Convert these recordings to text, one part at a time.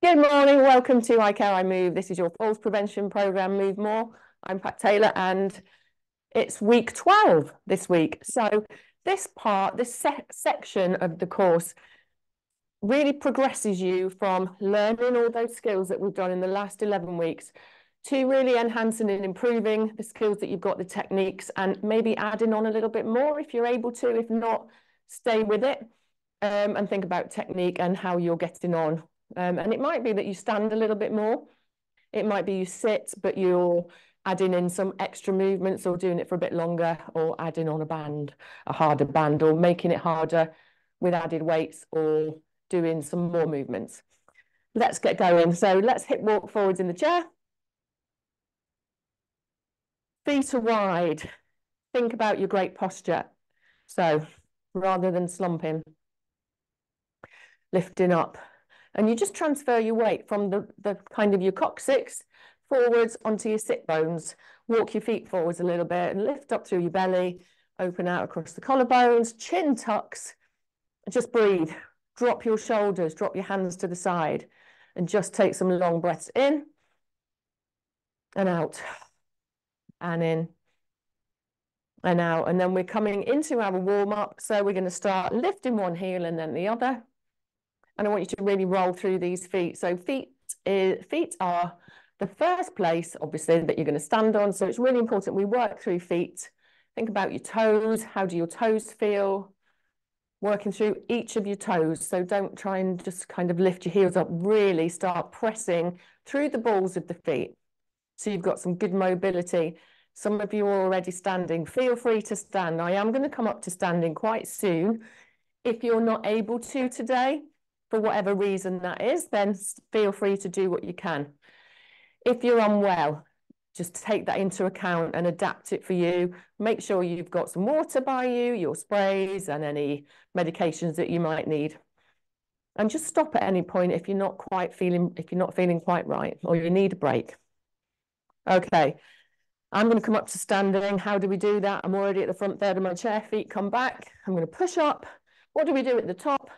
Good morning, welcome to I Care I Move. This is your falls prevention program, Move More. I'm Pat Taylor and it's week 12 this week. So this section of the course really progresses you from learning all those skills that we've done in the last 11 weeks to really enhancing and improving the skills that you've got, the techniques, and maybe adding on a little bit more if you're able to. If not, stay with it and think about technique and how you're getting on. And it might be that you stand a little bit more. It might be you sit, but you're adding in some extra movements or doing it for a bit longer, or adding on a harder band, or making it harder with added weights, or doing some more movements. Let's get going. So let's hip walk forwards in the chair. Feet are wide. Think about your great posture. So rather than slumping, lifting up. And you just transfer your weight from the kind of your coccyx forwards onto your sit bones. Walk your feet forwards a little bit and lift up through your belly, open out across the collarbones, chin tucks. Just breathe. Drop your shoulders, drop your hands to the side, and just take some long breaths in and out, and in and out. And then we're coming into our warm-up. So we're going to start lifting one heel and then the other. And I want you to really roll through these feet. So feet are the first place, obviously, that you're going to stand on. So it's really important we work through feet. Think about your toes. How do your toes feel? Working through each of your toes. So don't try and just kind of lift your heels up. Really start pressing through the balls of the feet. So you've got some good mobility. Some of you are already standing. Feel free to stand. I am going to come up to standing quite soon. If you're not able to today, for whatever reason that is, then feel free to do what you can. If you're unwell, just take that into account and adapt it for you. Make sure you've got some water by you, your sprays, and any medications that you might need. And just stop at any point if you're not feeling quite right, or you need a break. Okay, I'm going to come up to standing. How do we do that? I'm already at the front third of my chair, feet come back. I'm going to push up. What do we do at the top?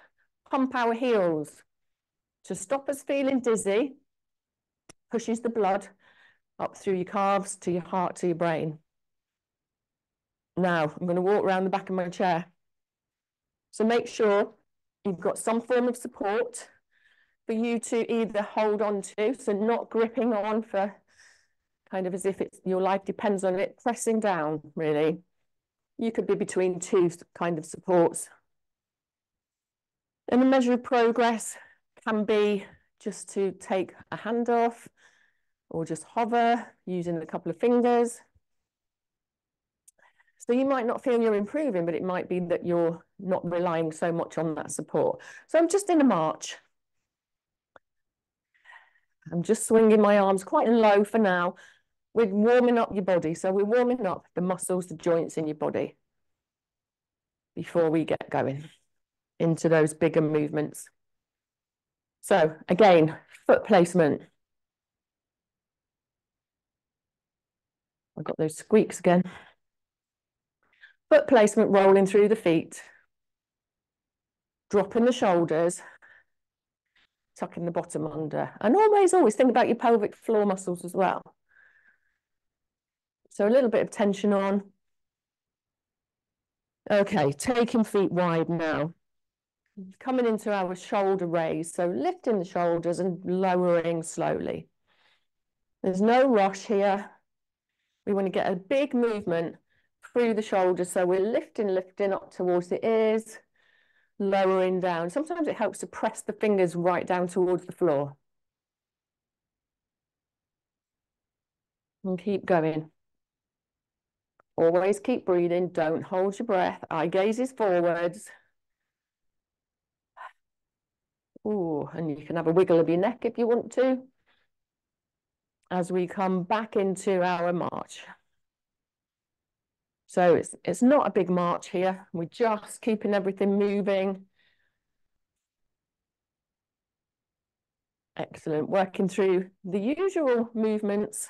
Pump our heels to stop us feeling dizzy, pushes the blood up through your calves, to your heart, to your brain. Now, I'm going to walk around the back of my chair. So make sure you've got some form of support for you to either hold on to, so not gripping on for kind of as if your life depends on it, pressing down, really. You could be between two kind of supports. And a measure of progress can be just to take a hand off or just hover using a couple of fingers. So you might not feel you're improving, but it might be that you're not relying so much on that support. So I'm just in a march. I'm just swinging my arms quite low for now. We're warming up your body. So we're warming up the muscles, the joints in your body before we get going into those bigger movements. So again, foot placement. I've got those squeaks again. Foot placement, rolling through the feet. Dropping the shoulders. Tucking the bottom under. And always think about your pelvic floor muscles as well. So a little bit of tension on. Okay, taking feet wide now. Coming into our shoulder raise. So lifting the shoulders and lowering slowly. There's no rush here. We want to get a big movement through the shoulders. So we're lifting up towards the ears, lowering down. Sometimes it helps to press the fingers right down towards the floor. And keep going. Always keep breathing. Don't hold your breath. Eye gazes forwards. Ooh, and you can have a wiggle of your neck if you want to, as we come back into our march. So it's not a big march here. We're just keeping everything moving. Excellent. Working through the usual movements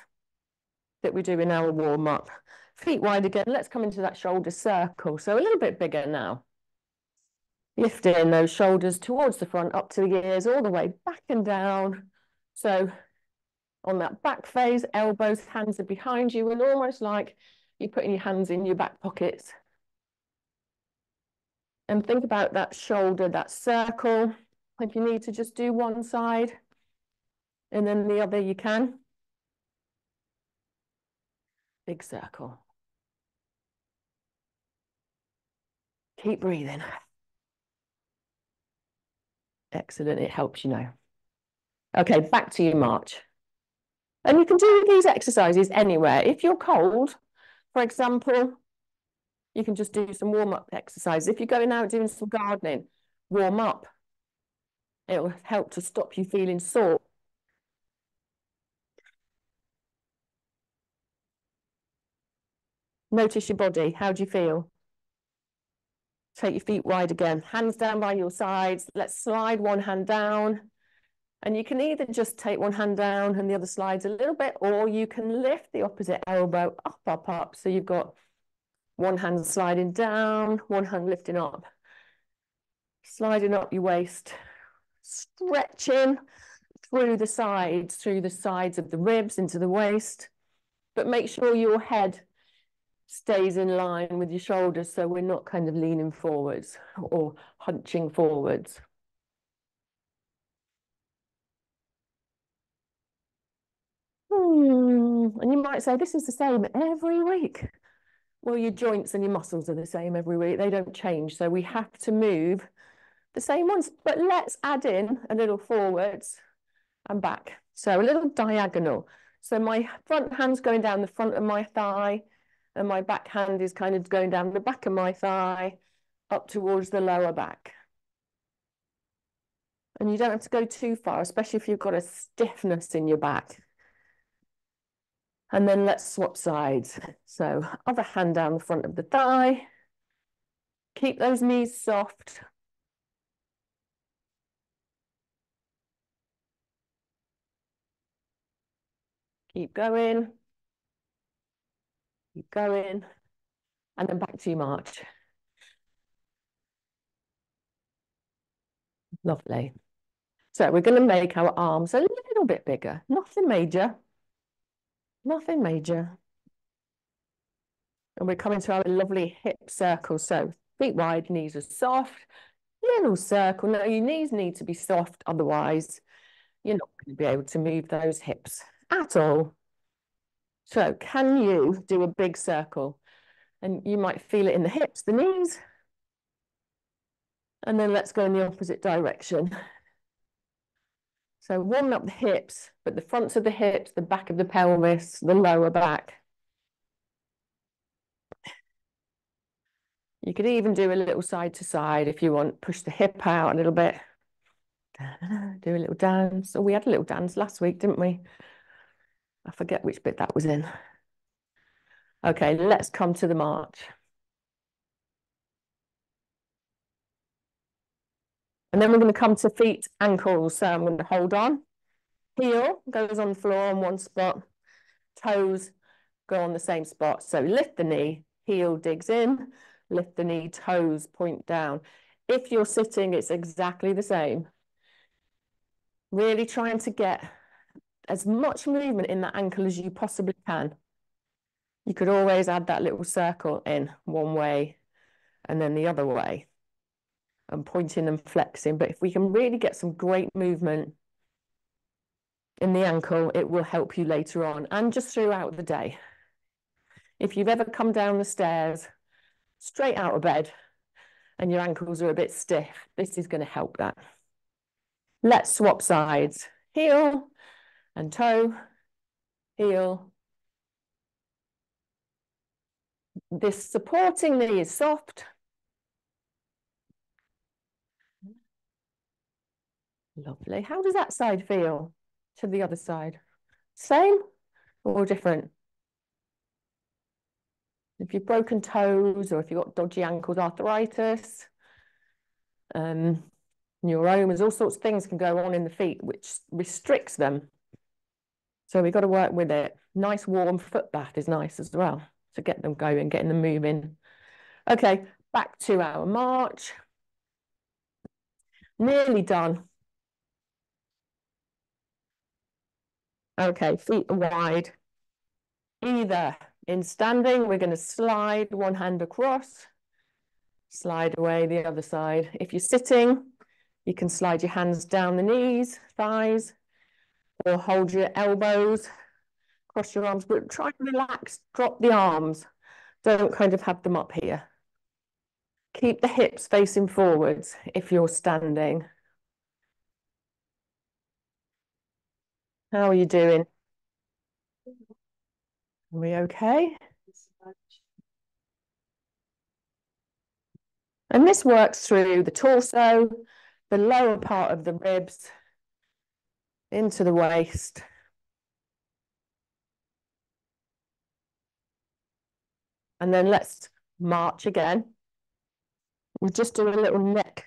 that we do in our warm-up. Feet wide again. Let's come into that shoulder circle. So a little bit bigger now. Lifting those shoulders towards the front, up to the ears, all the way back and down. So on that back phase, elbows, hands are behind you, and almost like you're putting your hands in your back pockets. And think about that shoulder, that circle. If you need to just do one side and then the other, you can. Big circle. Keep breathing. Excellent, it helps you know. Okay, back to your march. And you can do these exercises anywhere. If you're cold, for example, you can just do some warm-up exercises. If you're going out doing some gardening, warm up. It will help to stop you feeling sore. Notice your body. How do you feel? Take your feet wide again. Hands down by your sides. Let's slide one hand down. And you can either just take one hand down and the other slides a little bit, or you can lift the opposite elbow up, up, up. So you've got one hand sliding down, one hand lifting up. Sliding up your waist. Stretching through the sides of the ribs into the waist. But make sure your head stays in line with your shoulders, so we're not kind of leaning forwards or hunching forwards. And you might say, this is the same every week. Well, your joints and your muscles are the same every week. They don't change. So we have to move the same ones. But let's add in a little forwards and back. So a little diagonal. So my front hand's going down the front of my thigh, and my back hand is kind of going down the back of my thigh, up towards the lower back. And you don't have to go too far, especially if you've got a stiffness in your back. And then let's swap sides. So other hand down the front of the thigh. Keep those knees soft. Keep going. Keep going. And then back to your march. Lovely. So we're going to make our arms a little bit bigger. Nothing major. Nothing major. And we're coming to our lovely hip circle. So feet wide, knees are soft. Little circle. Now your knees need to be soft, otherwise you're not going to be able to move those hips at all. So can you do a big circle? And you might feel it in the hips, the knees. And then let's go in the opposite direction. So warming up the hips, but the fronts of the hips, the back of the pelvis, the lower back. You could even do a little side to side if you want. Push the hip out a little bit. Do a little dance. Oh, we had a little dance last week, didn't we? I forget which bit that was in. Okay, let's come to the march. And then we're going to come to feet, ankles. So I'm going to hold on. Heel goes on the floor on one spot. Toes go on the same spot. So lift the knee, heel digs in, lift the knee, toes point down. If you're sitting, it's exactly the same. Really trying to get as much movement in that ankle as you possibly can. You could always add that little circle in one way and then the other way, and pointing and flexing. But if we can really get some great movement in the ankle, it will help you later on and just throughout the day. If you've ever come down the stairs straight out of bed and your ankles are a bit stiff, this is going to help that. Let's swap sides. Heel and toe, heel. This supporting knee is soft. Lovely. How does that side feel to the other side? Same or different? If you've broken toes or if you've got dodgy ankles, arthritis, neuromas, all sorts of things can go on in the feet, which restricts them. So we've got to work with it. Nice warm foot bath is nice as well to get them going, getting them moving. Okay, back to our march. Nearly done. Okay, feet are wide. Either in standing, we're going to slide one hand across, slide away the other side. If you're sitting, you can slide your hands down the knees, thighs, or hold your elbows, cross your arms, but try and relax, drop the arms. Don't kind of have them up here. Keep the hips facing forwards if you're standing. How are you doing? Are we okay? And this works through the torso, the lower part of the ribs, into the waist. And then let's march again. We'll just do a little neck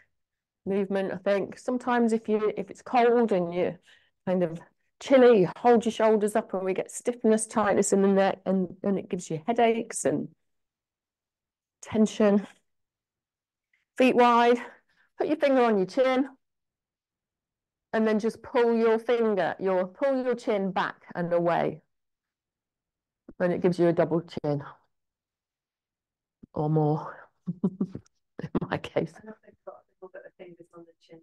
movement, I think. Sometimes if it's cold and you're kind of chilly, you hold your shoulders up and we get stiffness, tightness in the neck, and it gives you headaches and tension. Feet wide, put your finger on your chin, and then just pull your chin back and away. And it gives you a double chin or more. In my case. I know they've got a little bit of fingers on the chin.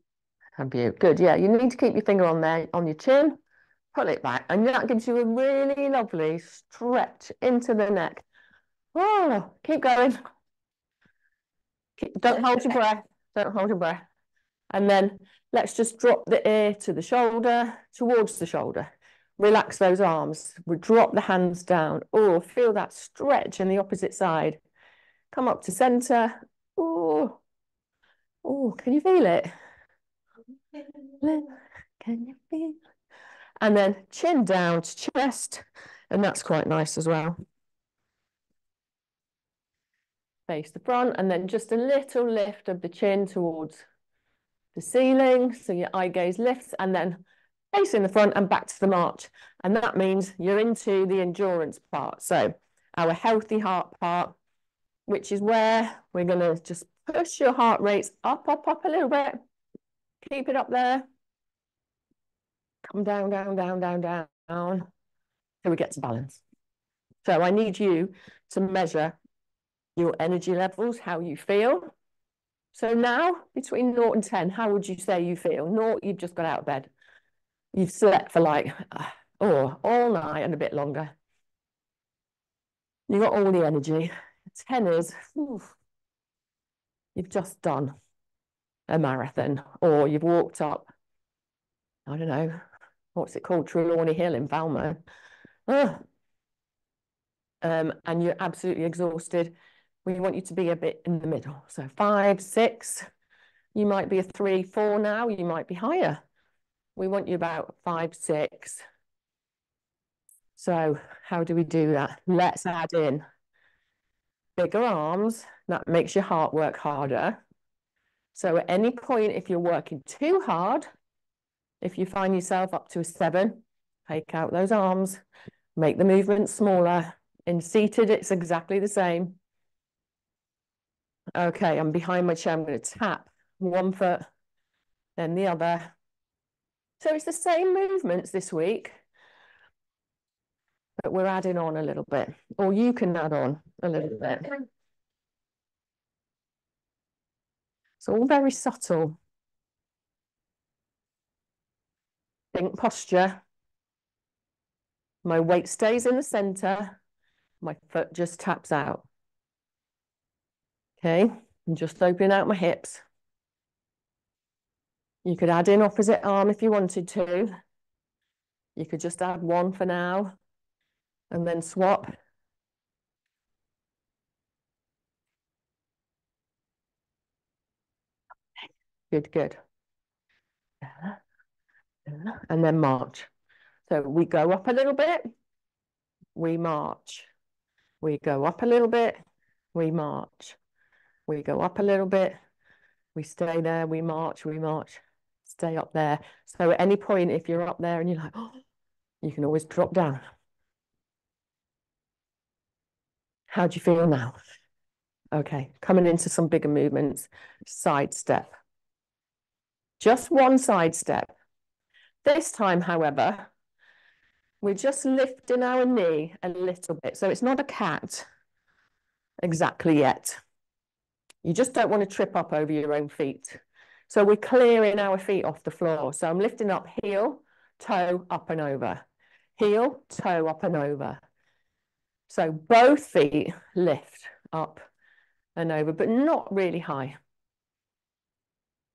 Have you? Good. Yeah, you need to keep your finger on there, on your chin, pull it back, and that gives you a really lovely stretch into the neck. Oh, keep going. Don't hold your breath. Don't hold your breath. And then let's just drop the ear to the shoulder, towards the shoulder. Relax those arms. We drop the hands down. Oh, feel that stretch in the opposite side. Come up to center. Oh, oh, can you feel it? Can you feel? And then chin down to chest, and that's quite nice as well. Face the front, and then just a little lift of the chin towards the ceiling, so your eye gaze lifts, and then facing the front and back to the march. And that means you're into the endurance part. So our healthy heart part, which is where we're going to just push your heart rates up, up, up a little bit. Keep it up there. Come down, down, down, down, down, till we get to balance. So I need you to measure your energy levels, how you feel. So now, between 0 and 10, how would you say you feel? 0, you've just got out of bed. You've slept for like, all night and a bit longer. You've got all the energy. 10 is, you've just done a marathon, or you've walked up, I don't know, what's it called, Trelawney Hill in Valmo. And you're absolutely exhausted. We want you to be a bit in the middle. So 5, 6, you might be a 3, 4 now, you might be higher. We want you about 5, 6. So how do we do that? Let's add in bigger arms. That makes your heart work harder. So at any point, if you're working too hard, if you find yourself up to a 7, take out those arms, make the movement smaller. In seated, it's exactly the same. Okay, I'm behind my chair. I'm going to tap one foot, then the other. So it's the same movements this week, but we're adding on a little bit, or you can add on a little bit. It's all very subtle. Think posture. My weight stays in the center. My foot just taps out. Okay, I'm just opening out my hips. You could add in opposite arm if you wanted to. You could just add one for now and then swap. Good, good. And then march. So we go up a little bit, we march. We go up a little bit, we march. We go up a little bit, we stay there, we march, stay up there. So at any point, if you're up there and you're like, oh, you can always drop down. How do you feel now? Okay, coming into some bigger movements, side step. Just one side step. This time, however, we're just lifting our knee a little bit. So it's not a cat exactly yet. You just don't want to trip up over your own feet. So we're clearing our feet off the floor. So I'm lifting up heel, toe, up and over. Heel, toe, up and over. So both feet lift up and over, but not really high.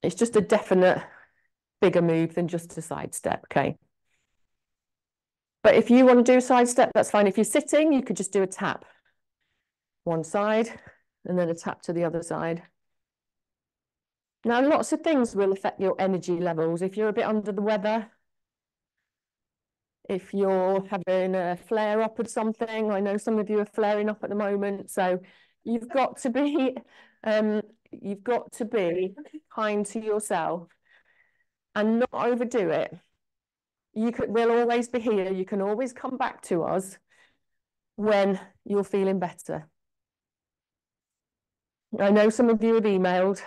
It's just a definite bigger move than just a side step, okay? But if you want to do a side step, that's fine. If you're sitting, you could just do a tap. One side, and then a tap to the other side. Now, lots of things will affect your energy levels. If you're a bit under the weather, if you're having a flare up or something, I know some of you are flaring up at the moment, so you've got to be kind to yourself and not overdo it. We'll always be here. You can always come back to us when you're feeling better. I know some of you have emailed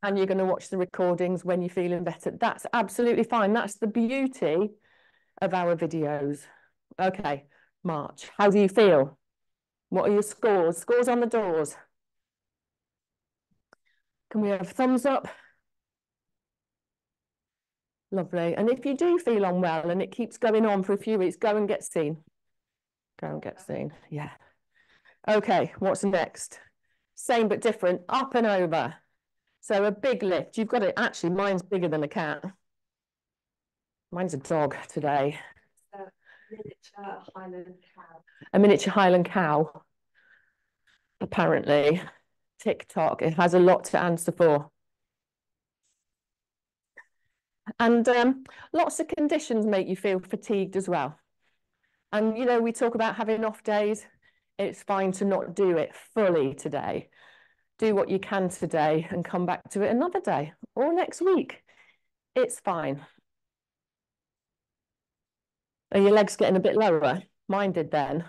and you're going to watch the recordings when you're feeling better. That's absolutely fine. That's the beauty of our videos. Okay, March. How do you feel? What are your scores? Scores on the doors. Can we have a thumbs up? Lovely. And if you do feel unwell and it keeps going on for a few weeks, go and get seen. Go and get seen. Yeah. Okay, what's next? Same but different. Up and over. So a big lift. You've got it. Actually, mine's bigger than a cat. Mine's a dog today. Miniature Highland cow. A miniature Highland cow. Apparently. TikTok. It has a lot to answer for. And lots of conditions make you feel fatigued as well. And, you know, we talk about having off days. It's fine to not do it fully today. Do what you can today and come back to it another day or next week. It's fine. Are your legs getting a bit lower? Mine did then.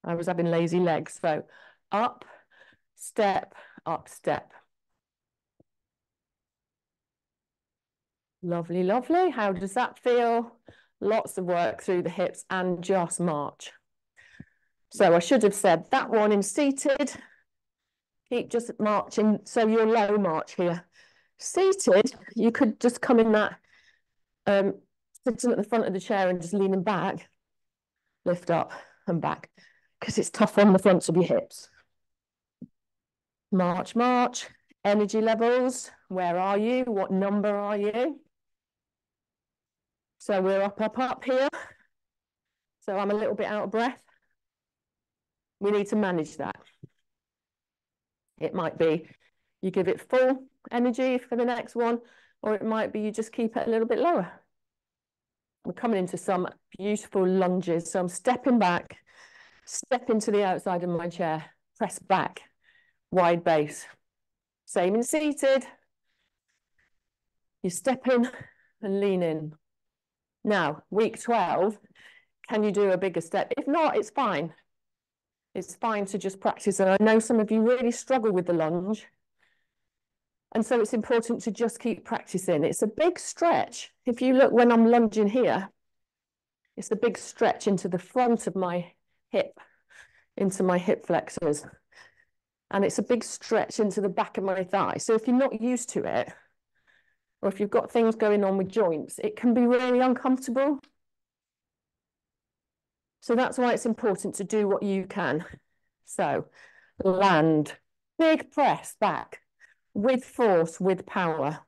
I was having lazy legs. So up, step, up, step. Lovely, lovely. How does that feel? Lots of work through the hips and just march. So I should have said that one in seated. Keep just marching. So your low march here. Seated, you could just come in that, sitting at the front of the chair and just leaning back, lift up and back, because it's tough on the fronts of your hips. March, march. Energy levels. Where are you? What number are you? So we're up, up, up here. So I'm a little bit out of breath. We need to manage that. It might be you give it full energy for the next one, or it might be you just keep it a little bit lower. We're coming into some beautiful lunges. So I'm stepping back, step into the outside of my chair, press back, wide base. Same in seated. You step in and lean in. Now, week 12, can you do a bigger step? If not, it's fine. It's fine to just practice. And I know some of you really struggle with the lunge. And so it's important to just keep practicing. It's a big stretch. If you look when I'm lunging here, it's a big stretch into the front of my hip, into my hip flexors. And it's a big stretch into the back of my thigh. So if you're not used to it, or if you've got things going on with joints, it can be really uncomfortable. So that's why it's important to do what you can. So land, big press back with force, with power.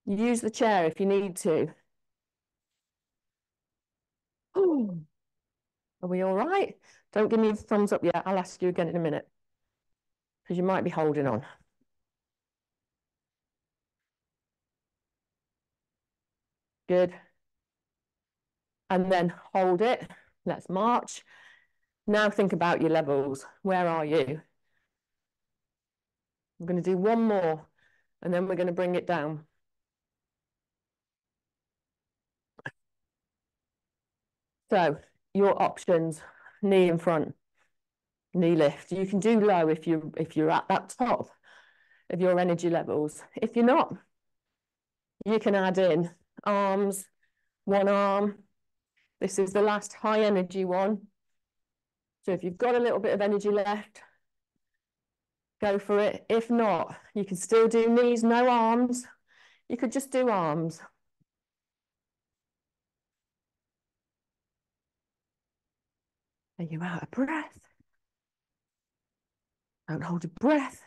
Use the chair if you need to. Ooh. Are we all right? Don't give me a thumbs up yet. I'll ask you again in a minute because you might be holding on. Good. And then hold it. Let's march. Now think about your levels. Where are you? We're going to do one more and then we're going to bring it down. So your options, knee in front, knee lift. You can do low if you're at that top. of your energy levels. If you're not, you can add in arms, one arm. This is the last high energy one. So if you've got a little bit of energy left, go for it. If not, you can still do knees, no arms. You could just do arms. Are you out of breath? Don't hold your breath.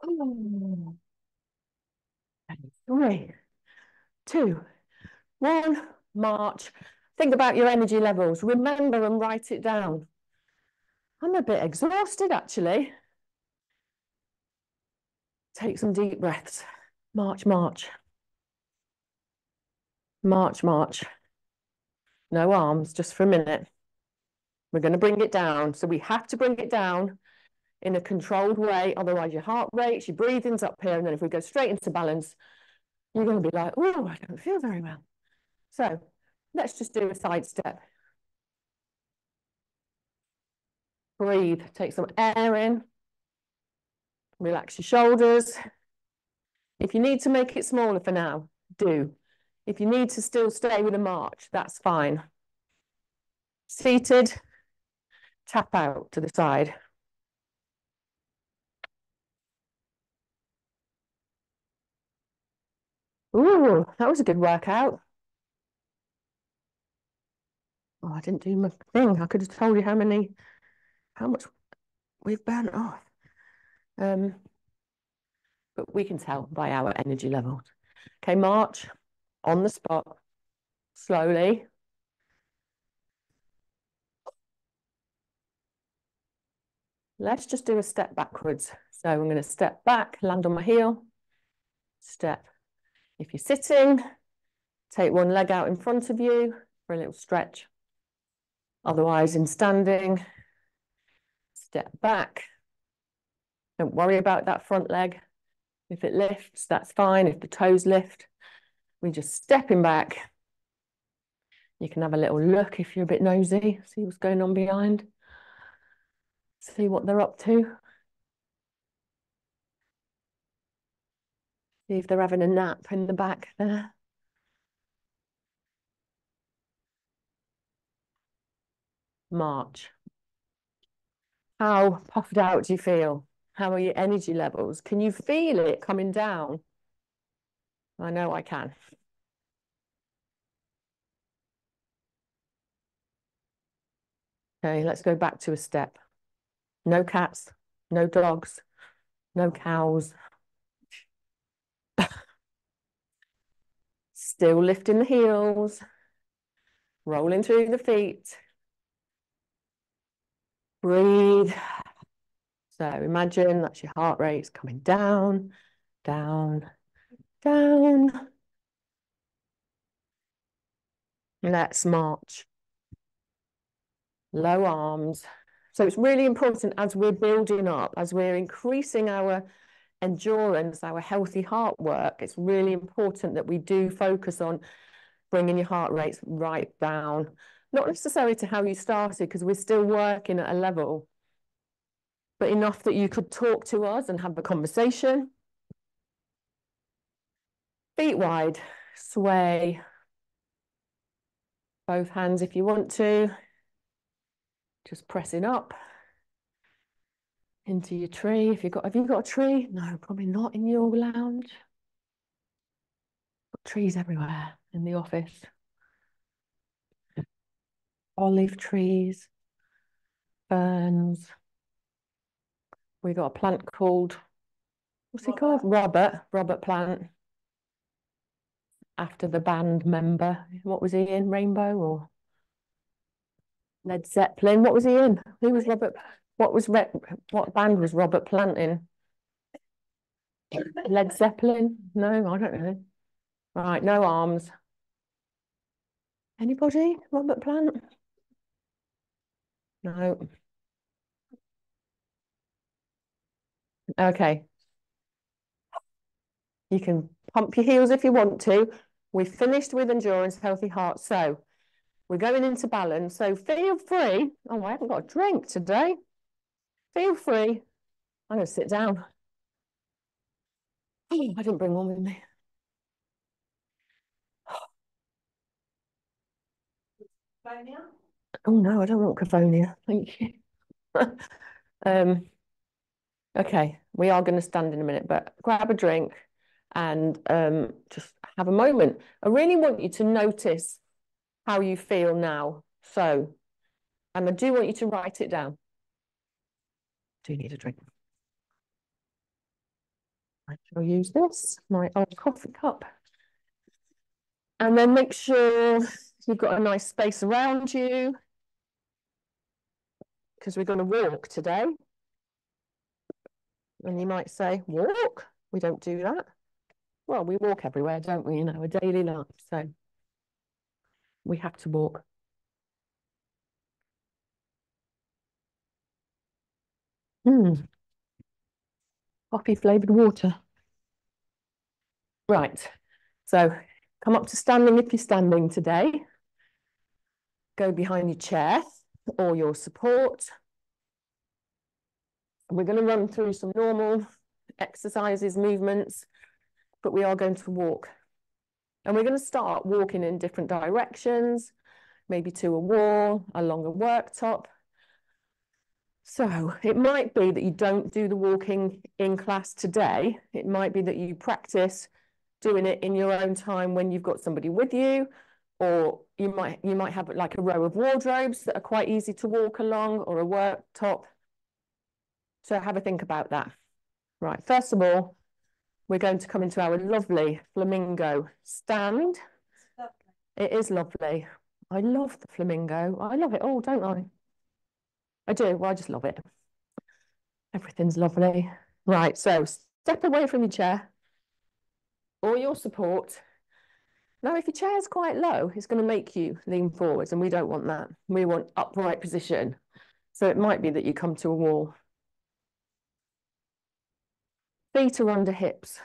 Oh. 3, 2, 1, march. Think about your energy levels. Remember and write it down. I'm a bit exhausted, actually. Take some deep breaths. March, march. March, march. No arms, just for a minute. We're going to bring it down. So we have to bring it down in a controlled way. Otherwise, your heart rate, your breathing's up here. And then if we go straight into balance, you're going to be like, oh, I don't feel very well. So let's just do a side step. Breathe, take some air in. Relax your shoulders. If you need to make it smaller for now, do. If you need to still stay with a march, that's fine. Seated, tap out to the side. Ooh, that was a good workout. Oh, I didn't do my thing. I could have told you how much we've burnt off. But we can tell by our energy levels. Okay, march on the spot, slowly. Let's just do a step backwards. So I'm going to step back, land on my heel, step. If you're sitting, take one leg out in front of you for a little stretch. Otherwise, in standing, step back. Don't worry about that front leg. If it lifts, that's fine. If the toes lift, we're just stepping back. You can have a little look if you're a bit nosy, see what's going on behind. See what they're up to. See if they're having a nap in the back there. March. How puffed out do you feel? How are your energy levels? Can you feel it coming down? I know I can. Okay, let's go back to a step. No cats, no dogs, no cows. Still lifting the heels, rolling through the feet. Breathe. So imagine that's your heart rate's coming down, down, down. Let's march. Low arms. So it's really important as we're building up, as we're increasing our endurance, our healthy heart work, it's really important that we do focus on bringing your heart rates right down. Not necessarily to how you started, because we're still working at a level, but enough that you could talk to us and have a conversation. Feet wide, sway. Both hands if you want to. Just pressing up into your tree. Have you got a tree? No, probably not in your lounge. Got trees everywhere in the office. Olive trees, ferns. We got a plant called, what's it called? Robert plant. After the band member. What was he in? Rainbow or Led Zeppelin? What was he in? Who was Robert? What band was Robert Plant in? Led Zeppelin? No, I don't know. Right, no arms. Anybody? Robert Plant? No. Okay. You can pump your heels if you want to. We've finished with endurance, healthy heart. So we're going into balance. So feel free. Oh, I haven't got a drink today. Feel free I'm going to sit down. Oh, I didn't bring one with me. Oh no, I don't want Cavonia. Thank you. Okay, we are going to stand in a minute, but grab a drink and just have a moment. I really want you to notice how you feel now. So, and I do want you to write it down. Do you need a drink? I shall use this, my old coffee cup. And then make sure you've got a nice space around you, because we're going to walk today. And you might say, walk? We don't do that. Well, we walk everywhere, don't we, in our daily life? So we have to walk. Coffee flavored water. Right. So come up to standing if you're standing today. Go behind your chair or your support. We're going to run through some normal exercises, movements, but we are going to walk. And we're going to start walking in different directions, maybe to a wall, along a worktop. So it might be that you don't do the walking in class today. It might be that you practice doing it in your own time when you've got somebody with you, or you might have like a row of wardrobes that are quite easy to walk along, or a worktop. So have a think about that. Right, first of all, we're going to come into our lovely flamingo stand. It is lovely. I love the flamingo. I love it all, don't I? I do. Well, I just love it. Everything's lovely. Right, so step away from your chair or your support. Now, if your chair's quite low, it's going to make you lean forwards, and we don't want that. We want upright position. So it might be that you come to a wall. Feet are under hips.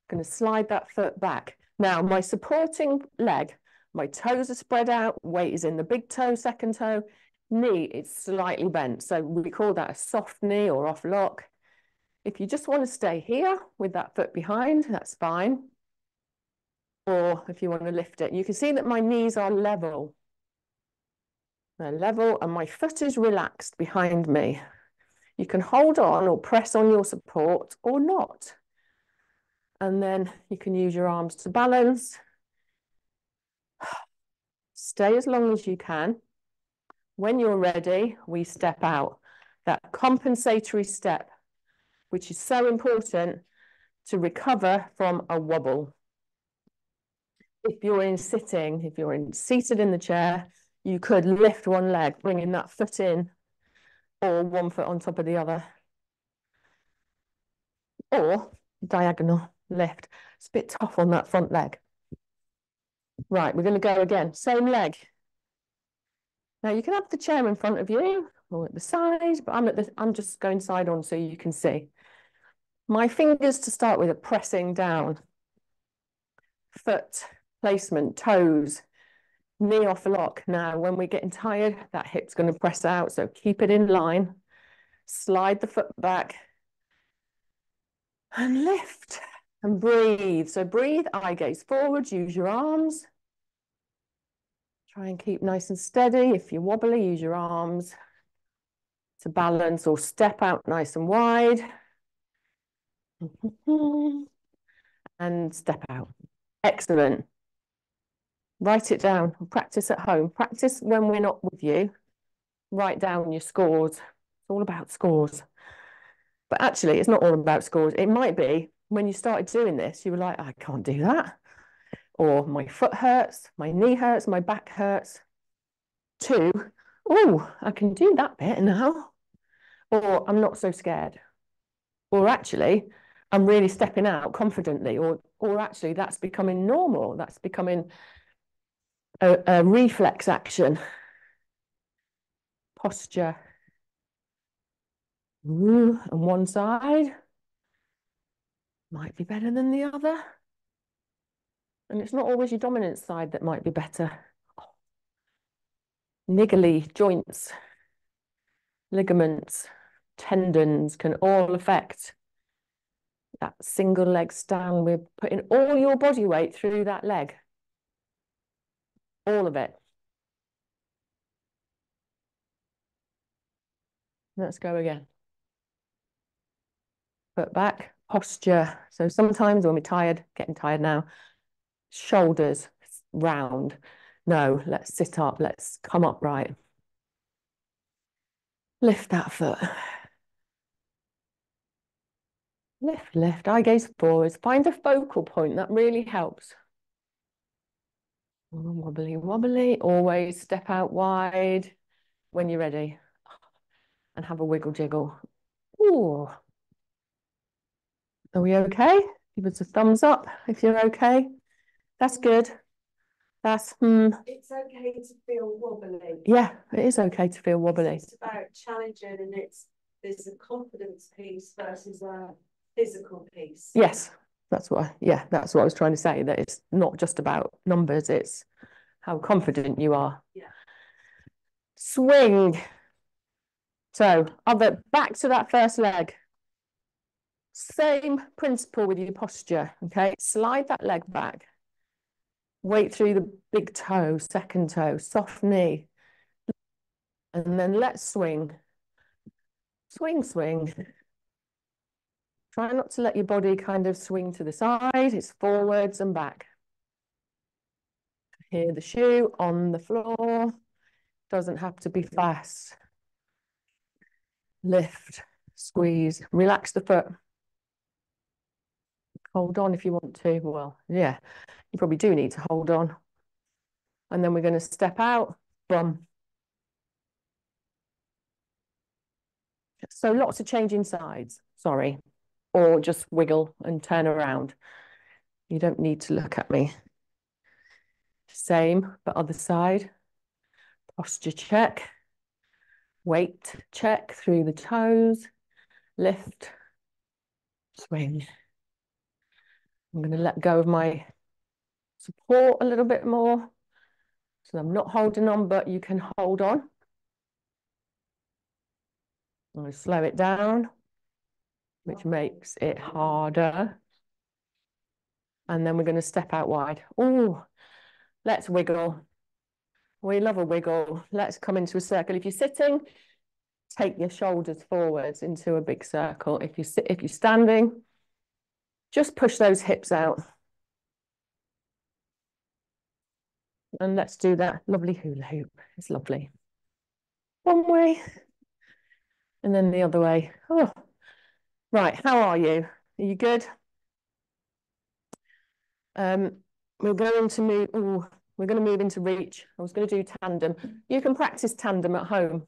Going to slide that foot back. Now, my supporting leg, my toes are spread out, weight is in the big toe, second toe, knee is slightly bent. So we call that a soft knee or off lock. If you just want to stay here with that foot behind, that's fine. Or if you want to lift it, you can see that my knees are level. They're level and my foot is relaxed behind me. You can hold on or press on your support or not. And then you can use your arms to balance. Stay as long as you can. When you're ready, we step out. That compensatory step, which is so important to recover from a wobble. If you're seated in the chair, you could lift one leg, bringing that foot in, or one foot on top of the other. Or diagonal lift. It's a bit tough on that front leg. Right, we're going to go again. Same leg. Now you can have the chair in front of you or at the side, but I'm just going side on so you can see. My fingers to start with are pressing down. Foot placement, toes, knee off lock. Now, when we're getting tired, that hip's going to press out, so keep it in line. Slide the foot back and lift and breathe. So breathe, eye gaze forward, use your arms. Try and keep nice and steady. If you're wobbly, use your arms to balance or step out nice and wide. And step out. Excellent. Write it down. Practice at home. Practice when we're not with you. Write down your scores. It's all about scores. But actually, it's not all about scores. It might be when you started doing this, you were like, I can't do that. Or my foot hurts, my knee hurts, my back hurts. 2, oh, I can do that bit now. Or I'm not so scared. Or actually, I'm really stepping out confidently. Or actually, that's becoming normal. That's becoming a reflex action. Posture. Ooh, and one side might be better than the other. And it's not always your dominant side that might be better. Niggly joints, ligaments, tendons can all affect that single leg stand. We're putting all your body weight through that leg. All of it. Let's go again. Foot back, posture. So sometimes when we're tired, getting tired now, shoulders round. No, let's sit up. Let's come upright. Lift that foot. Lift, lift. Eye gaze forwards. Find a focal point. That really helps. Wobbly, wobbly. Always step out wide when you're ready. And have a wiggle jiggle. Ooh. Are we okay? Give us a thumbs up if you're okay. That's good. That's It's okay to feel wobbly. Yeah, it is okay to feel wobbly. It's about challenging, and there's a confidence piece versus a physical piece. Yes, that's what I was trying to say, that it's not just about numbers, it's how confident you are. Yeah. Swing. So back to that first leg. Same principle with your posture, okay? Slide that leg back. Weight through the big toe, second toe, soft knee. And then let's swing. Swing, swing. Try not to let your body kind of swing to the side. It's forwards and back. Hear the shoe on the floor. Doesn't have to be fast. Lift, squeeze, relax the foot. Hold on if you want to. Well, yeah, you probably do need to hold on. And then we're going to step out, bum. So lots of changing sides, sorry. Or just wiggle and turn around. You don't need to look at me. Same, but other side. Posture check. Weight check through the toes. Lift. Swing. I'm going to let go of my support a little bit more. So I'm not holding on, but you can hold on. I'm going to slow it down, which makes it harder. And then we're going to step out wide. Oh, let's wiggle. We love a wiggle. Let's come into a circle. If you're sitting, take your shoulders forwards into a big circle. If you're standing, just push those hips out. And let's do that lovely hula hoop. It's lovely. One way, and then the other way. Oh, right. How are you? Are you good? We're going to move. Oh, we're going to move into reach. I was going to do tandem. You can practice tandem at home.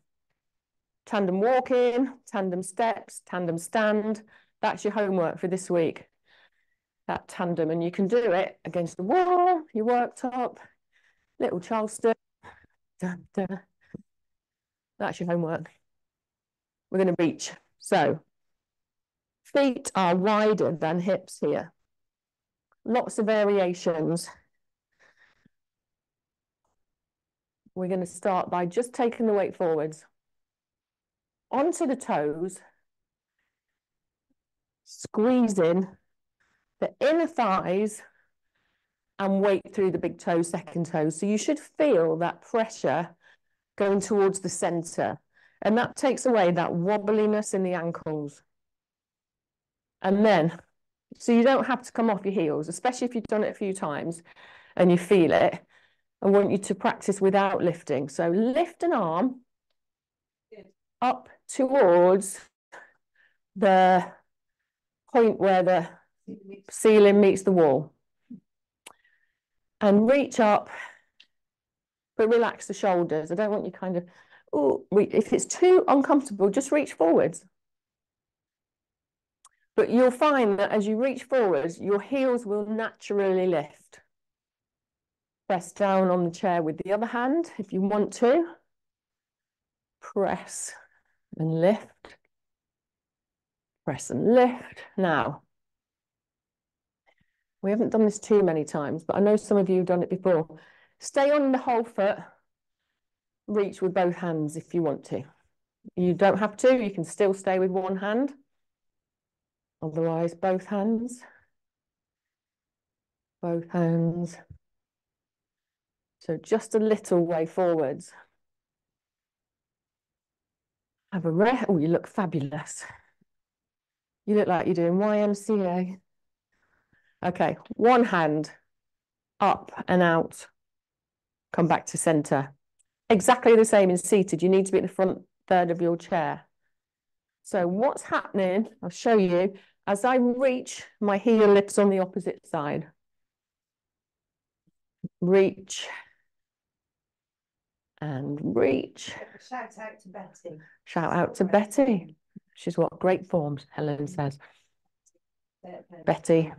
Tandem walking, tandem steps, tandem stand. That's your homework for this week. That tandem, and you can do it against the wall, your worktop, little Charleston. Dun, dun. That's your homework. We're going to reach. So feet are wider than hips here. Lots of variations. We're going to start by just taking the weight forwards. Onto the toes. Squeezing the inner thighs and weight through the big toe, second toe. So you should feel that pressure going towards the center. And that takes away that wobbliness in the ankles. And then, so you don't have to come off your heels, especially if you've done it a few times and you feel it. I want you to practice without lifting. So lift an arm up towards the point where the ceiling meets the wall. And reach up, but relax the shoulders. I don't want you kind of, oh, if it's too uncomfortable, just reach forwards. But you'll find that as you reach forwards, your heels will naturally lift. Press down on the chair with the other hand if you want to. Press and lift. Press and lift. Now, we haven't done this too many times, but I know some of you have done it before. Stay on the whole foot. Reach with both hands if you want to. You don't have to, you can still stay with one hand. Otherwise, both hands. Both hands. So just a little way forwards. Have a rest. Oh, you look fabulous. You look like you're doing YMCA. Okay, one hand up and out. Come back to center. Exactly the same in seated. You need to be at the front third of your chair. So what's happening, I'll show you, as I reach, my heel lifts on the opposite side. Reach. And reach. Shout out to Betty. Shout out to Betty. She's what? Great forms, Helen says. Betty.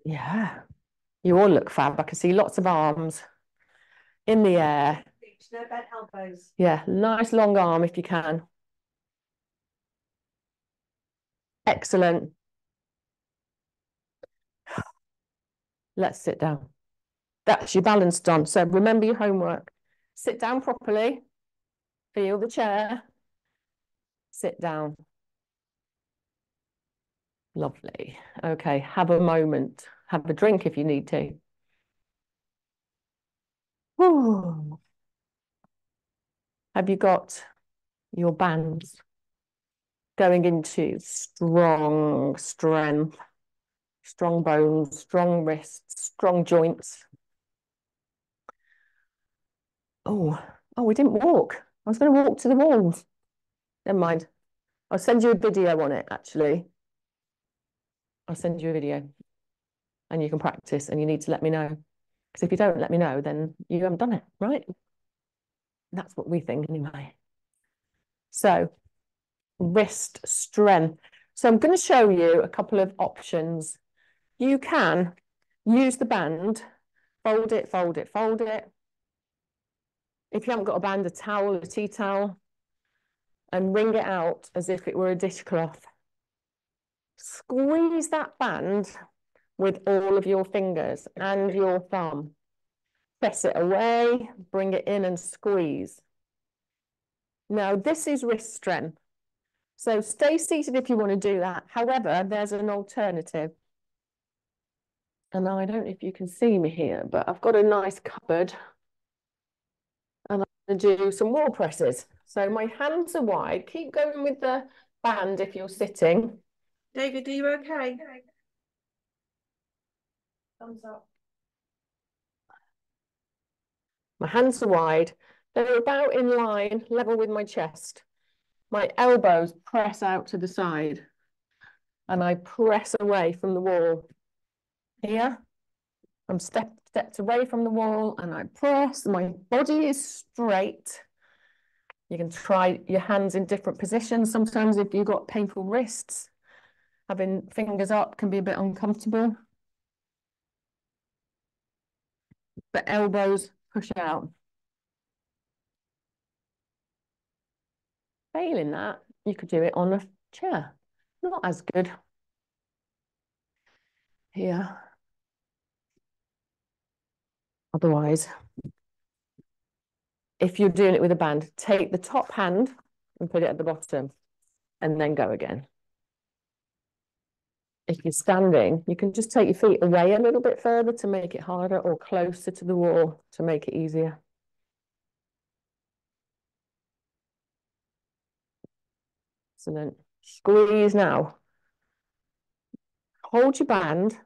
Yeah. You all look fab. I can see lots of arms in the air. No bent elbows. Yeah, nice long arm if you can. Excellent. Let's sit down. That's your balance done. So remember your homework. Sit down properly. Feel the chair. Sit down. Lovely. Okay, have a moment. Have a drink if you need to. Whew. Have you got your bands going into strong strength, strong bones, strong wrists, strong joints? Oh, we didn't walk. I was going to walk to the walls. Never mind. I'll send you a video on it, actually. I'll send you a video and you can practice and you need to let me know. Because if you don't let me know, then you haven't done it, right? That's what we think anyway. So, wrist strength. So I'm going to show you a couple of options. You can use the band, fold it, fold it, fold it. If you haven't got a band, a towel, a tea towel, and wring it out as if it were a dishcloth. Squeeze that band with all of your fingers and your thumb. Press it away, bring it in and squeeze. Now, this is wrist strength. So stay seated if you want to do that. However, there's an alternative. And I don't know if you can see me here, but I've got a nice cupboard. And I'm going to do some wall presses. So my hands are wide. Keep going with the band if you're sitting. David, are you okay? Thumbs up. My hands are wide. They're about in line, level with my chest. My elbows press out to the side. And I press away from the wall. Here, I'm stepped away from the wall and I press. My body is straight. You can try your hands in different positions. Sometimes if you've got painful wrists, having fingers up can be a bit uncomfortable. But elbows push out. Failing that, you could do it on a chair. Not as good. Here. Otherwise, if you're doing it with a band, take the top hand and put it at the bottom and then go again. If you're standing, you can just take your feet away a little bit further to make it harder or closer to the wall to make it easier. Excellent. Squeeze now. Hold your band,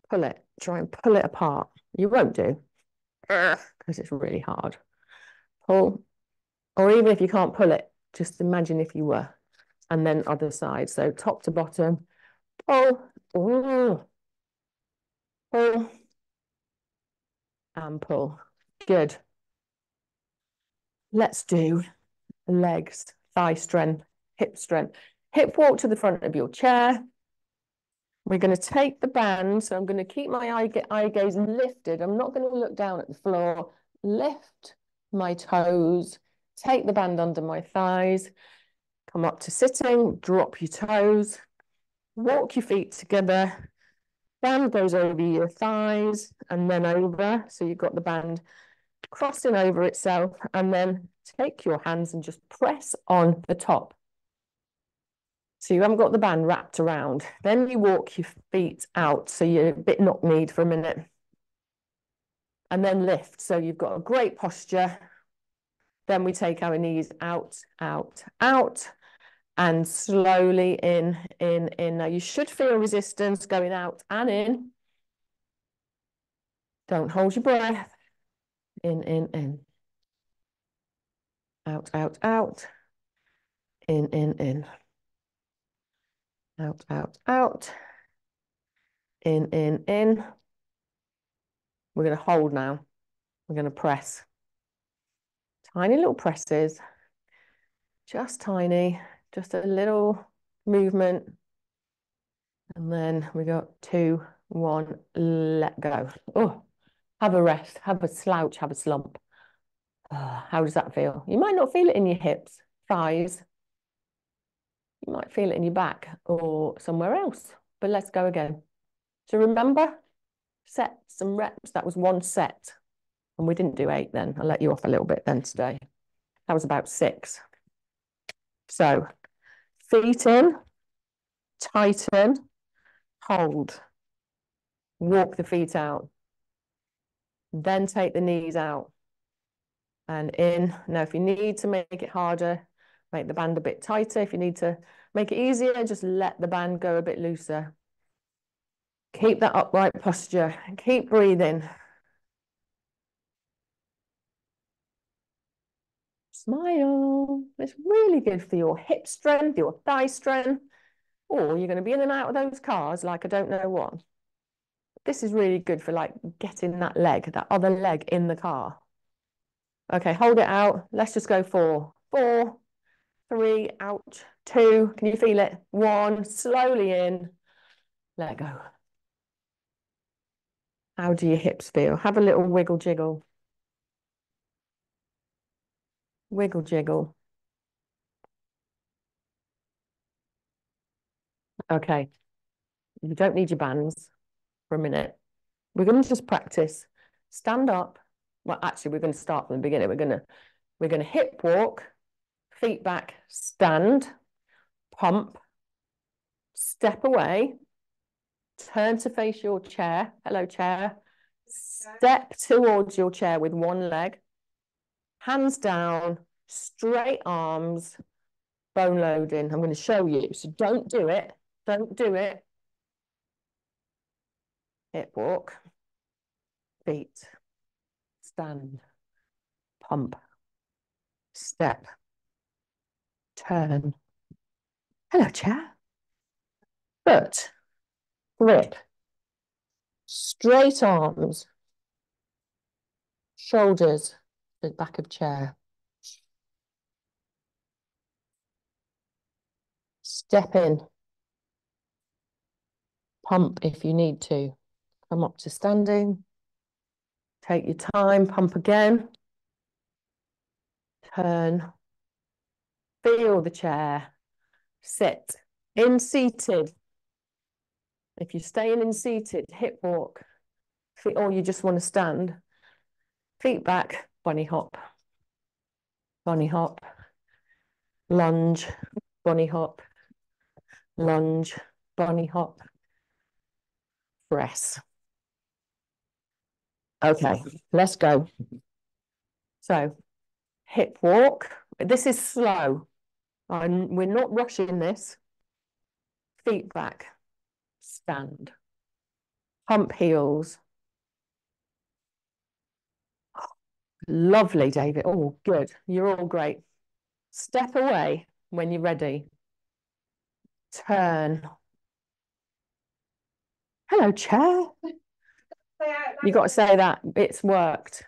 pull it, try and pull it apart. You won't do, because it's really hard. Pull, or even if you can't pull it, just imagine if you were. And then other side, so top to bottom, pull, ooh, pull, and pull. Good. Let's do legs, thigh strength, hip strength. Hip walk to the front of your chair. We're going to take the band, so I'm going to keep my eye gaze lifted. I'm not going to look down at the floor. Lift my toes, take the band under my thighs, come up to sitting, drop your toes, walk your feet together. Band goes over your thighs and then over. So you've got the band crossing over itself and then take your hands and just press on the top. So you haven't got the band wrapped around. Then you walk your feet out, so you're a bit knock-kneed for a minute. And then lift, so you've got a great posture. Then we take our knees out, out, out, and slowly in, in, in. Now you should feel resistance going out and in. Don't hold your breath. In, in. Out, out, out. In, in. Out, out, out. In, in. We're going to hold now. We're going to press. Tiny little presses. Just tiny. Just a little movement. And then we got 2, 1, let go. Oh, have a rest, have a slouch, have a slump. How does that feel? You might not feel it in your hips, thighs. You might feel it in your back or somewhere else, but let's go again. So remember, sets and reps, that was 1 set. And we didn't do 8 then. I'll let you off a little bit then today. That was about 6. So feet in, tighten, hold, walk the feet out. Then take the knees out and in. Now, if you need to make it harder, make the band a bit tighter. If you need to make it easier, just let the band go a bit looser. Keep that upright posture. Keep breathing. Smile. It's really good for your hip strength, your thigh strength, or you're going to be in and out of those cars like I don't know what. This is really good for like getting that leg, that other leg in the car. Okay, hold it out. Let's just go 4. 4, 3, out. 2, can you feel it? 1, slowly in. Let go. How do your hips feel? Have a little wiggle jiggle. Wiggle jiggle. Okay, you don't need your bands for a minute. We're going to just practice. Stand up. Well, actually, we're going to start from the beginning. We're going to hip walk, feet back, stand, pump, step away, turn to face your chair. Hello, chair. Step towards your chair with 1 leg. Hands down, straight arms, bone loading. I'm going to show you. So don't do it. Don't do it. Hip walk, feet, stand, pump, step, turn. Hello, chair. Foot, grip, straight arms, shoulders, the back of chair. Step in. Pump if you need to. Come up to standing. Take your time, pump again. Turn. Feel the chair. Sit. In seated. If you're staying in seated, hip walk. Or you just want to stand. Feet back, bunny hop. Bunny hop. Lunge, bunny hop. Lunge, bunny hop. Press. Okay, let's go. So, hip walk. This is slow. We're not rushing this. Feet back. Stand. Pump heels. Lovely, David. Oh, good. You're all great. Step away when you're ready. Turn. Hello, chair. You got to say that. It's worked.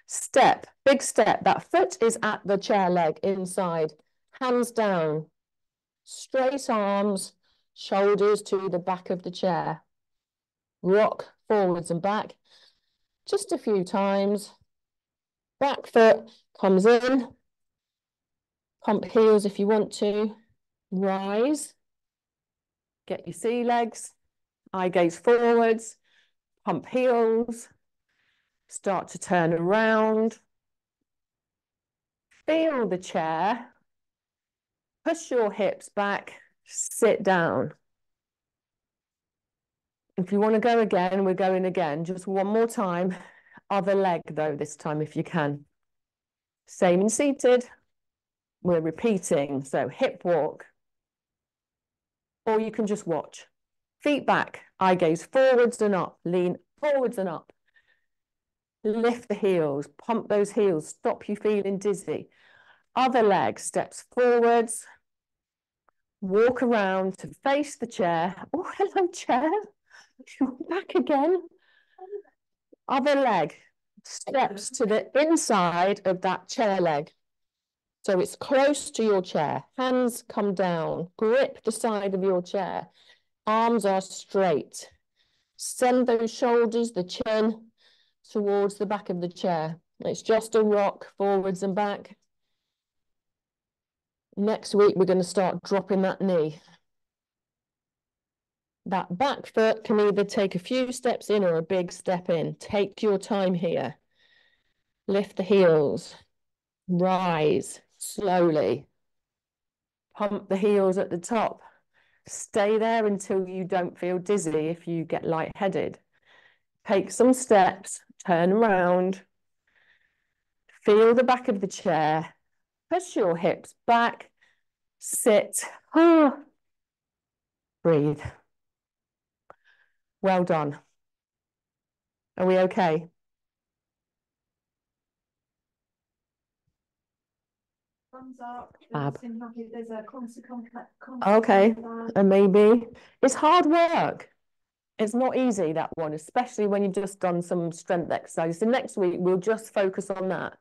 Step. Big step. That foot is at the chair leg inside. Hands down. Straight arms. Shoulders to the back of the chair. Rock forwards and back. Just a few times. Back foot comes in. Pump heels if you want to. Rise. Get your sea legs. Eye gaze forwards. Pump heels. Start to turn around. Feel the chair. Push your hips back, sit down. If you want to go again, we're going again. Just one more time. Other leg though, this time if you can. Same in seated. We're repeating. So hip walk. Or you can just watch. Feet back, eye gaze forwards and up. Lean forwards and up. Lift the heels, pump those heels, stop you feeling dizzy. Other leg, steps forwards. Walk around to face the chair. Oh, hello, chair. Back again. Other leg, steps to the inside of that chair leg. So it's close to your chair. Hands come down. Grip the side of your chair. Arms are straight. Send those shoulders, the chin, towards the back of the chair. It's just a rock forwards and back. Next week, we're going to start dropping that knee. That back foot can either take a few steps in or a big step in. Take your time here. Lift the heels. Rise slowly. Pump the heels at the top. Stay there until you don't feel dizzy if you get lightheaded. Take some steps, turn around. Feel the back of the chair. Push your hips back. Sit. Breathe. Well done. Are we okay? Thumbs up. Fab. There's a consequence. Okay, and maybe it's hard work. It's not easy, that one, especially when you've just done some strength exercise. So next week, we'll just focus on that.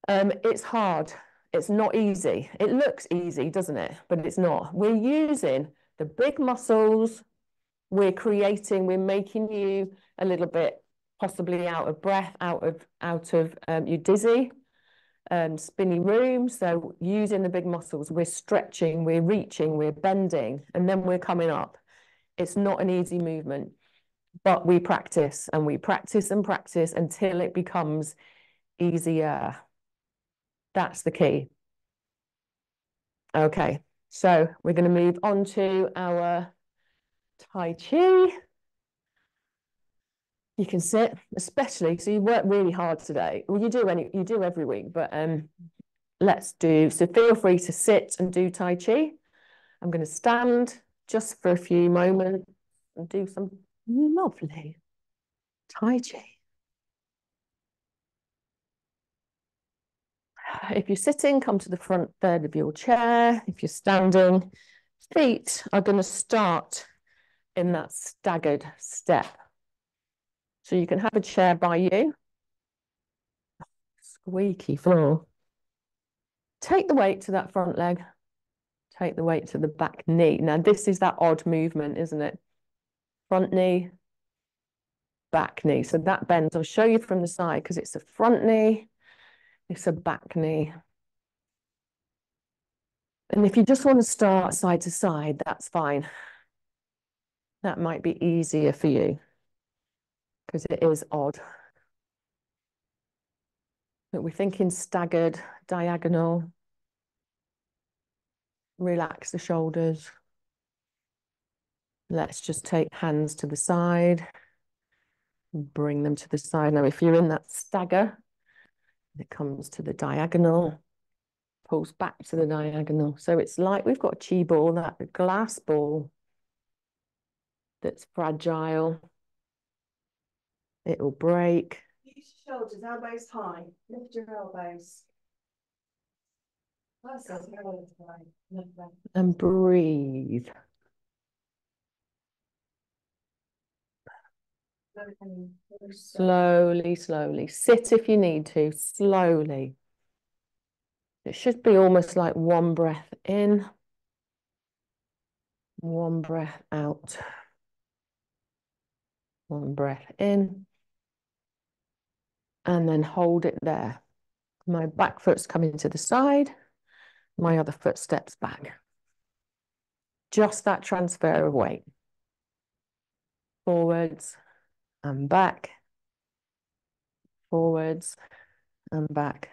It's hard. It's not easy. It looks easy, doesn't it? But it's not. We're using the big muscles. We're making you a little bit possibly out of breath, out of you dizzy, spinny room. So using the big muscles, we're stretching, we're reaching, we're bending, and then we're coming up. It's not an easy movement, but we practice and we practice and practice until it becomes easier. That's the key. Okay, so we're going to move on to our Tai Chi. You can sit, especially, so you work really hard today. Well, you do every week, but so feel free to sit and do Tai Chi. I'm going to stand just for a few moments and do some lovely Tai Chi. If you're sitting, come to the front third of your chair. If you're standing, feet are going to start in that staggered step. So you can have a chair by you. Squeaky floor. Take the weight to that front leg. Take the weight to the back knee. Now, this is that odd movement, isn't it? Front knee, back knee. So that bends. I'll show you from the side because it's a front knee, it's a back knee. And if you just want to start side to side, that's fine. That might be easier for you because it is odd. But we're thinking staggered, diagonal. Relax the shoulders. Let's just take hands to the side. Bring them to the side. Now, if you're in that stagger, it comes to the diagonal, pulls back to the diagonal. So it's like we've got a chi ball, that glass ball that's fragile. It will break. Use your shoulders, elbows high. Lift your elbows. And breathe. Slowly, slowly. Sit if you need to, slowly. It should be almost like one breath in, one breath out. One breath in. And then hold it there. My back foot's coming to the side. My other foot steps back. Just that transfer of weight. Forwards and back. Forwards and back.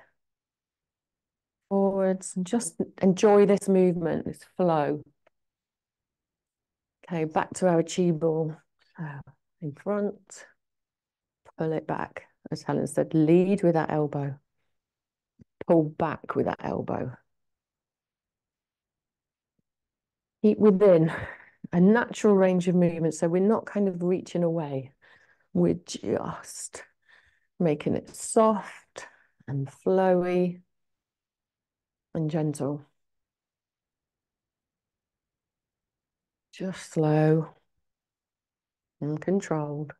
forwards, and just enjoy this movement, this flow. Okay, back to our chi ball. So in front, pull it back. As Helen said, lead with that elbow. Pull back with that elbow. Keep within a natural range of movement, so we're not kind of reaching away. We're just making it soft and flowy and gentle. Just slow and controlled.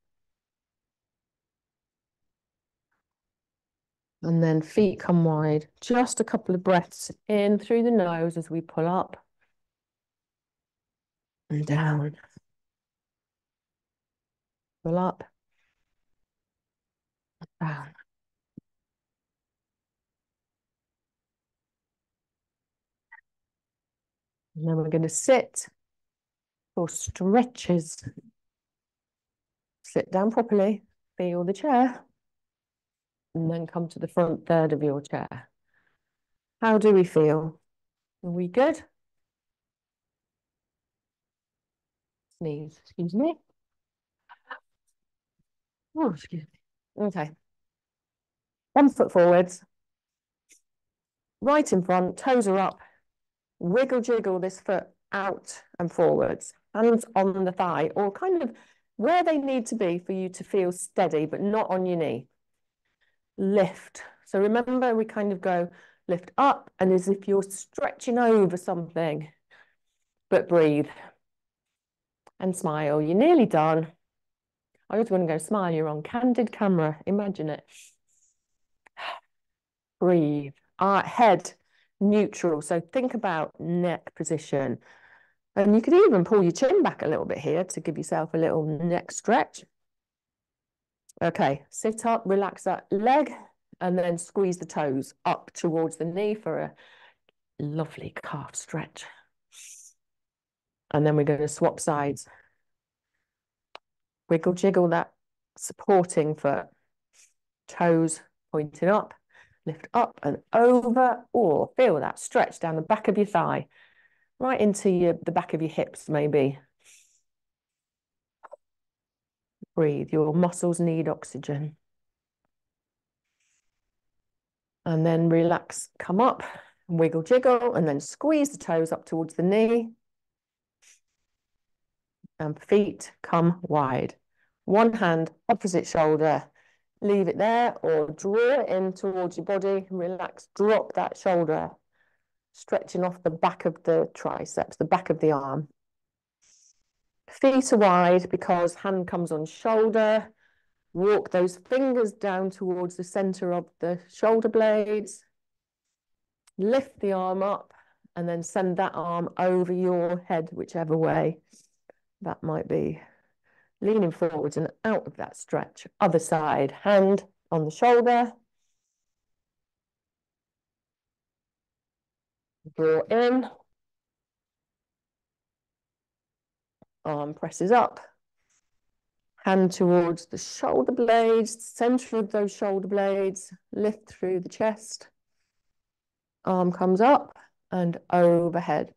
And then feet come wide. Just a couple of breaths in through the nose as we pull up and down. Pull up, down. And then we're going to sit for stretches. Sit down properly, feel the chair, and then come to the front third of your chair. How do we feel? Are we good? Sneeze, excuse me. Oh, excuse me. Okay. 1 foot forwards, right in front, toes are up. Wiggle jiggle this foot out and forwards, hands on the thigh, or kind of where they need to be for you to feel steady, but not on your knee. Lift. So remember, we kind of go lift up and as if you're stretching over something, but breathe and smile. You're nearly done. I always want to go smile. You're on candid camera. Imagine it. Breathe. Head neutral. So think about neck position. And you could even pull your chin back a little bit here to give yourself a little neck stretch. Okay, sit up, relax that leg, and then squeeze the toes up towards the knee for a lovely calf stretch. And then we're going to swap sides. Wiggle, jiggle that supporting foot. Toes pointing up, lift up and over, or feel that stretch down the back of your thigh, right into the back of your hips maybe. Breathe, your muscles need oxygen. And then relax, come up, wiggle, jiggle, and then squeeze the toes up towards the knee. And feet come wide. One hand, opposite shoulder. Leave it there or draw it in towards your body. Relax, drop that shoulder. Stretching off the back of the triceps, the back of the arm. Feet are wide because hand comes on shoulder. Walk those fingers down towards the center of the shoulder blades. Lift the arm up and then send that arm over your head, whichever way that might be. Leaning forwards and out of that stretch. Other side, hand on the shoulder. Draw in. Arm presses up. Hand towards the shoulder blades, center of those shoulder blades. Lift through the chest. Arm comes up and overhead.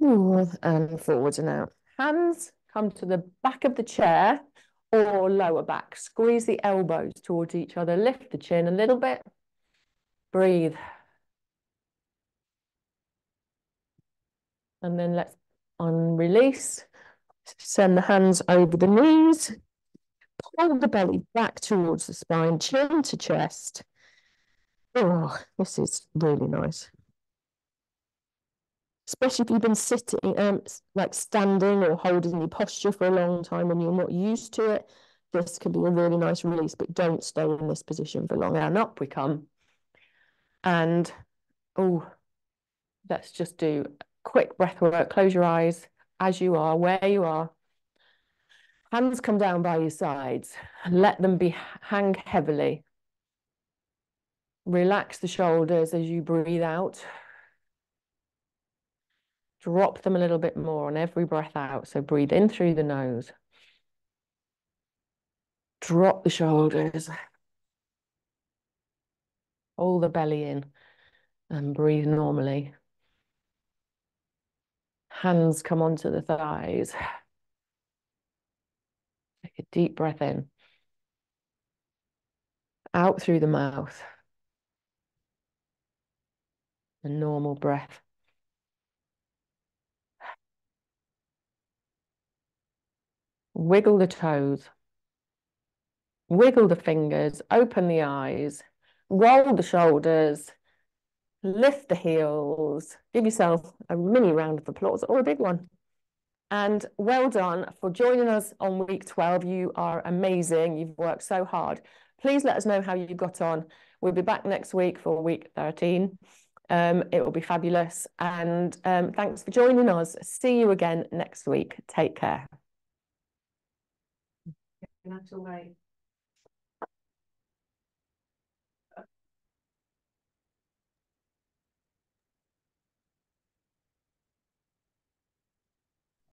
And forwards and out. Hands come to the back of the chair or lower back. Squeeze the elbows towards each other. Lift the chin a little bit. Breathe. And then let's release. Send the hands over the knees. Pull the belly back towards the spine, chin to chest. Oh, this is really nice. Especially if you've been sitting, like standing or holding your posture for a long time when you're not used to it. This can be a really nice release, but don't stay in this position for long. And up we come. And, oh, let's just do a quick breath work. Close your eyes as you are, where you are. Hands come down by your sides. Let them hang heavily. Relax the shoulders as you breathe out. Drop them a little bit more on every breath out. So breathe in through the nose. Drop the shoulders. Pull the belly in. And breathe normally. Hands come onto the thighs. Take a deep breath in. Out through the mouth. A normal breath. Wiggle the toes. Wiggle the fingers. Open the eyes. Roll the shoulders. Lift the heels. Give yourself a mini round of applause or a big one. And well done for joining us on week 12. You are amazing. You've worked so hard. Please let us know how you got on. We'll be back next week for week 13. It will be fabulous. And thanks for joining us. See you again next week. Take care. You have to wait.